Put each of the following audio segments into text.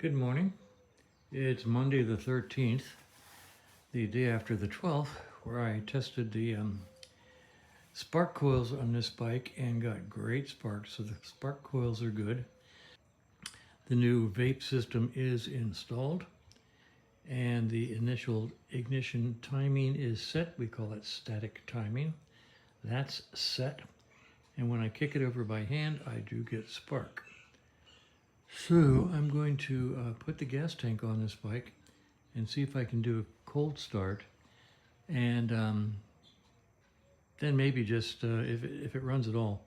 Good morning. It's Monday the 13th, the day after the 12th, where I tested the spark coils on this bike and got great sparks. So the spark coils are good. The new vape system is installed and the initial ignition timing is set. We call it static timing. That's set. And when I kick it over by hand, I do get spark. So I'm going to put the gas tank on this bike and see if I can do a cold start, and then maybe just if it runs at all,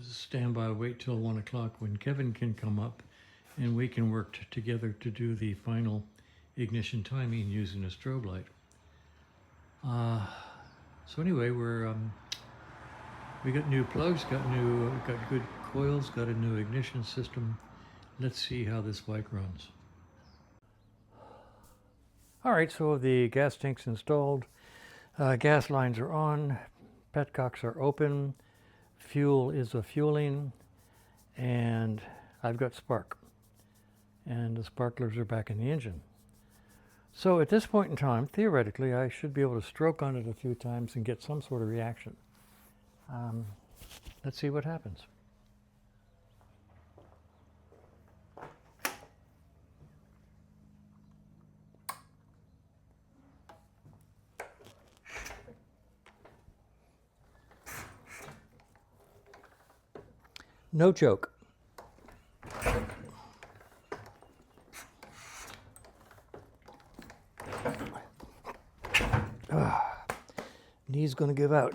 stand by, wait till 1 o'clock when Kevin can come up and we can work together to do the final ignition timing using a strobe light. So anyway, we got new plugs, got good coils, got a new ignition system. Let's see how this bike runs. All right, so the gas tank's installed, gas lines are on, petcocks are open, fuel is a fueling, and I've got spark. And the sparklers are back in the engine. So at this point in time, theoretically, I should be able to stroke on it a few times and get some sort of reaction. Let's see what happens. No choke. Knee's gonna give out.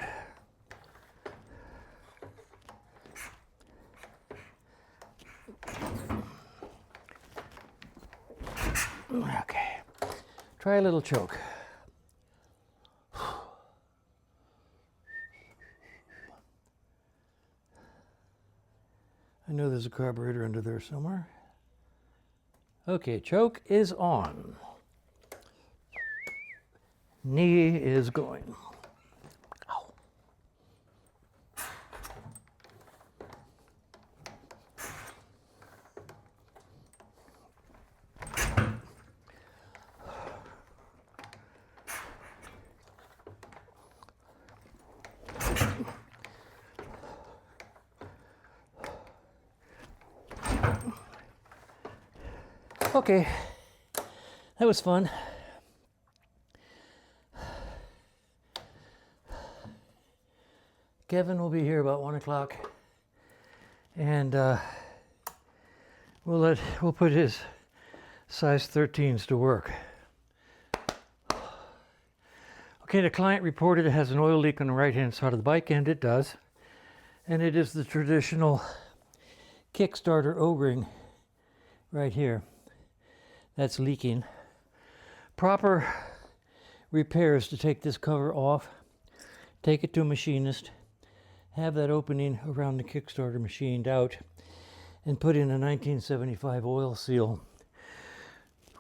Okay, try a little choke. I know there's a carburetor under there somewhere. Okay, choke is on. Knee is going. Ow. Okay, that was fun. Kevin will be here about 1 o'clock, and we'll put his size 13s to work. Okay, the client reported it has an oil leak on the right-hand side of the bike, and it does. And it is the traditional Kickstarter O-ring right here that's leaking. Proper repairs to take this cover off, take it to a machinist, have that opening around the Kickstarter machined out, and put in a 1975 oil seal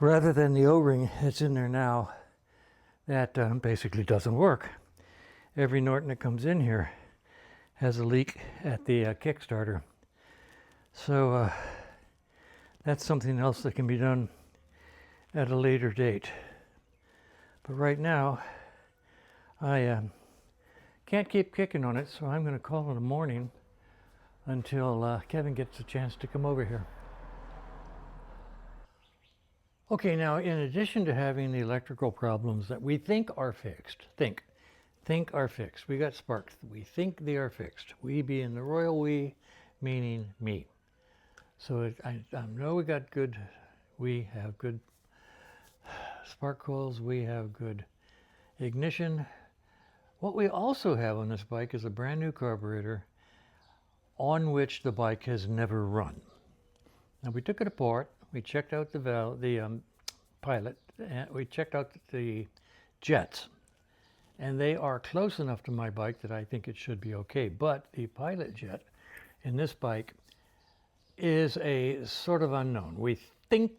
rather than the O-ring that's in there now that basically doesn't work. Every Norton that comes in here has a leak at the Kickstarter. So that's something else that can be done at a later date. But right now, I can't keep kicking on it, so I'm going to call it a morning until Kevin gets a chance to come over here. Okay, now in addition to having the electrical problems that we think are fixed, think are fixed. We got sparks. We think they are fixed. We being the royal we, meaning me. So I know we have good spark coils, we have good ignition. What we also have on this bike is a brand new carburetor on which the bike has never run. Now we took it apart, we checked out the pilot, and we checked out the jets, and they are close enough to my bike that I think it should be okay. But the pilot jet in this bike is a sort of unknown. We think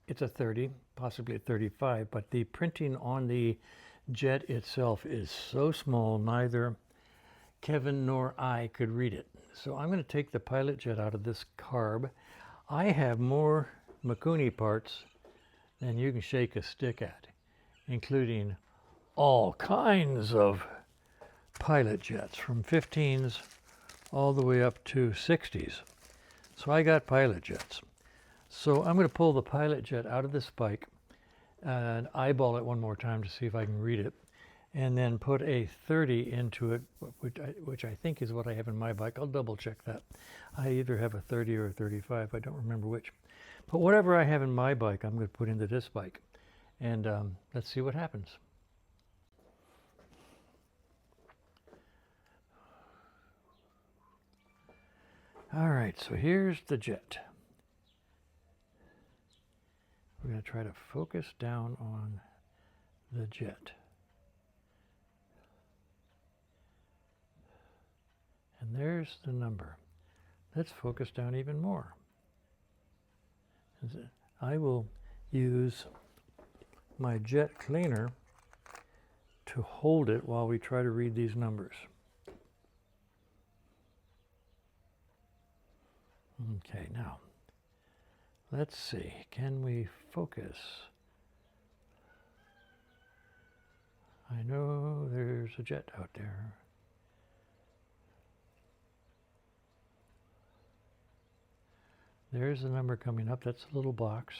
it's a 30, possibly a 35, but the printing on the jet itself is so small, neither Kevin nor I could read it. So I'm going to take the pilot jet out of this carb. I have more Mikuni parts than you can shake a stick at, including all kinds of pilot jets, from 15s all the way up to 60s. So I got pilot jets. So I'm going to pull the pilot jet out of the spike and eyeball it one more time to see if I can read it, and then put a 30 into it, which I think is what I have in my bike. I'll double check that. I either have a 30 or a 35. I don't remember which. But whatever I have in my bike, I'm going to put into this bike. And let's see what happens. All right, so here's the jet. We're going to try to focus down on the jet. And there's the number. Let's focus down even more. I will use my jet cleaner to hold it while we try to read these numbers. Okay, now, let's see, can we focus? I know there's a jet out there. There's the number coming up, that's a little box.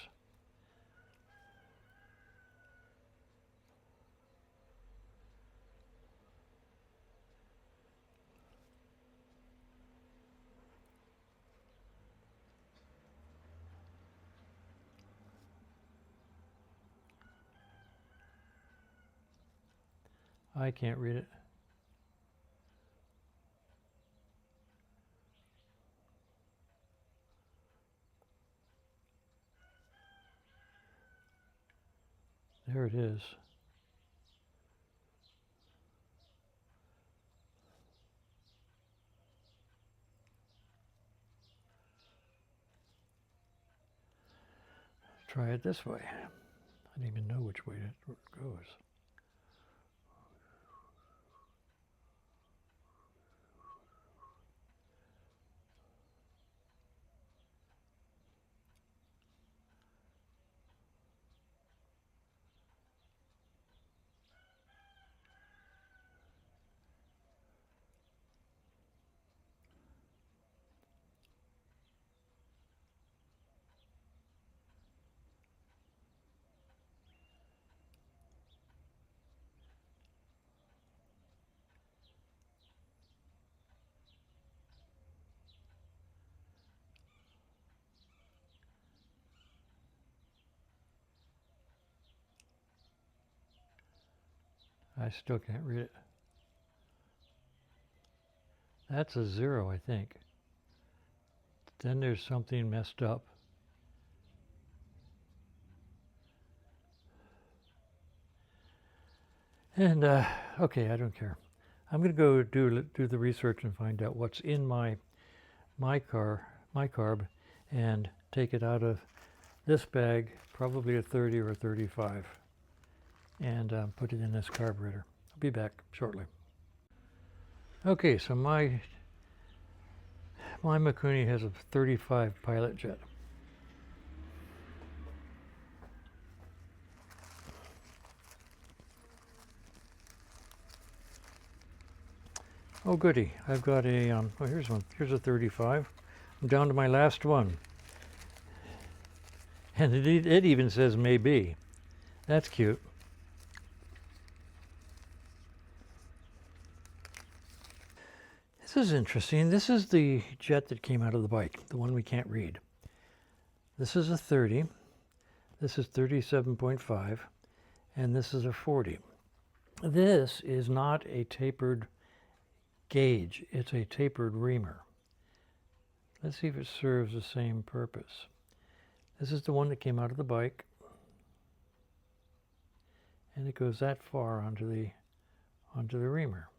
I can't read it. There it is. Try it this way. I don't even know which way it goes. I still can't read it. That's a 0, I think. Then there's something messed up. And okay, I don't care. I'm going to go do the research and find out what's in my carb, and take it out of this bag, probably a 30 or a 35, and put it in this carburetor. I'll be back shortly. Okay, so my Mikuni has a 35 pilot jet. Oh goody, I've got a, oh here's one, here's a 35. I'm down to my last one. And it even says maybe. That's cute. This is interesting. This is the jet that came out of the bike, the one we can't read. This is a 30. This is 37.5. And this is a 40. This is not a tapered gauge. It's a tapered reamer. Let's see if it serves the same purpose. This is the one that came out of the bike. And it goes that far onto the reamer.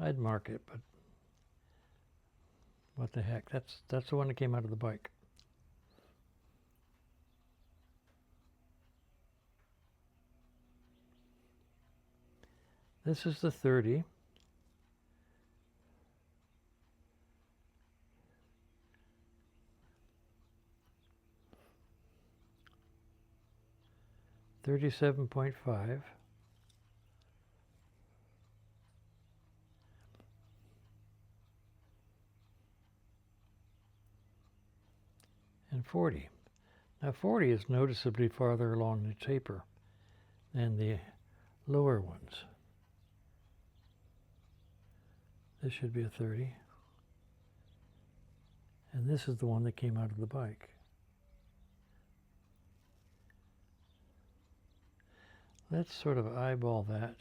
I'd mark it, but what the heck? That's the one that came out of the bike. This is the 30. 37.5. And 40. Now 40 is noticeably farther along the taper than the lower ones. This should be a 30. And this is the one that came out of the bike. Let's sort of eyeball that.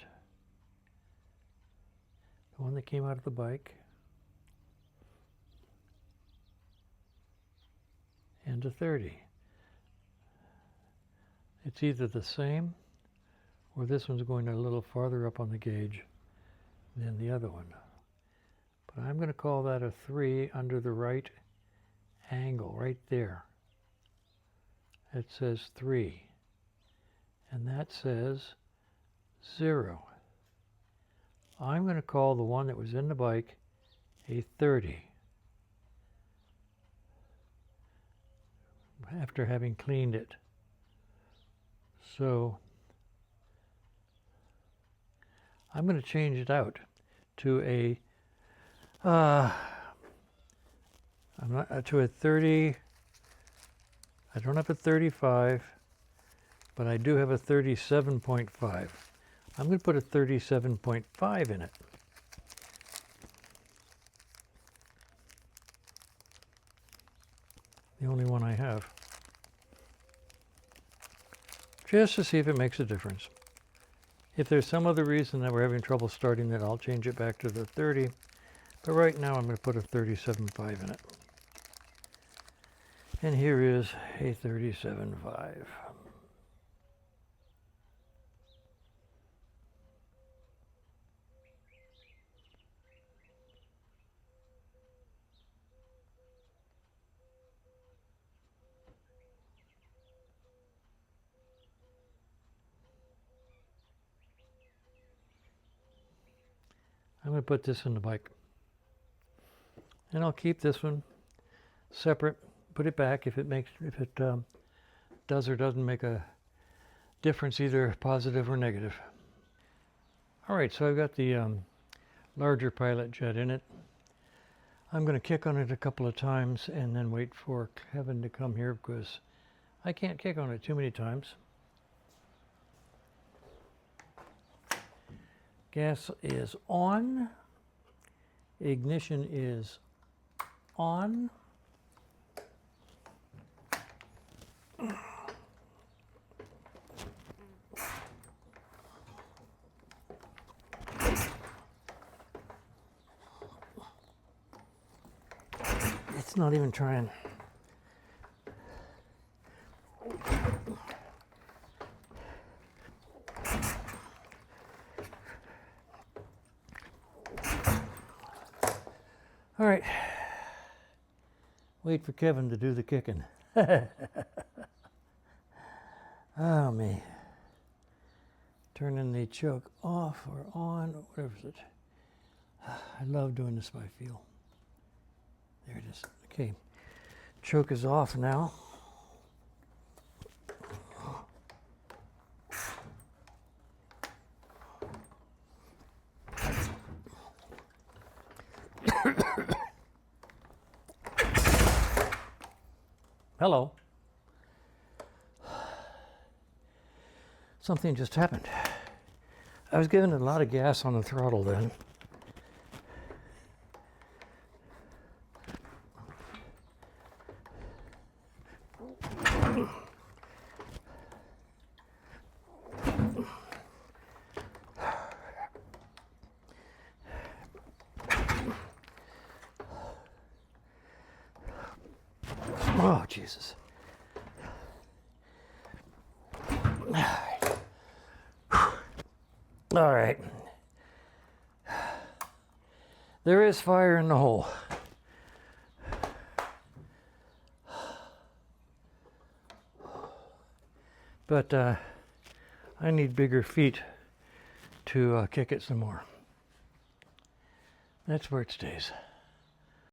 The one that came out of the bike. And a 30. It's either the same or this one's going a little farther up on the gauge than the other one. But I'm going to call that a 3 under the right angle, right there. It says 3. And that says 0. I'm going to call the one that was in the bike a 30. After having cleaned it. So I'm going to change it out to a to a 30. I don't have a 35, but I do have a 37.5. I'm going to put a 37.5 in it. The only one I have. Just to see if it makes a difference. If there's some other reason that we're having trouble starting it, I'll change it back to the 30. But right now I'm going to put a 37.5 in it. And here is a 37.5. I'm going to put this in the bike. And I'll keep this one separate, put it back if it does or doesn't make a difference, either positive or negative. All right, so I've got the larger pilot jet in it. I'm going to kick on it a couple of times and then wait for Kevin to come here because I can't kick on it too many times. Gas is on. Ignition is on. It's not even trying. All right, wait for Kevin to do the kicking. Oh, me. Turning the choke off or on, or whatever it is. I love doing this by feel. There it is. Okay, choke is off now. Hello. Something just happened. I was giving it a lot of gas on the throttle then. Oh, Jesus. All right. There is fire in the hole. But I need bigger feet to kick it some more. That's where it stays.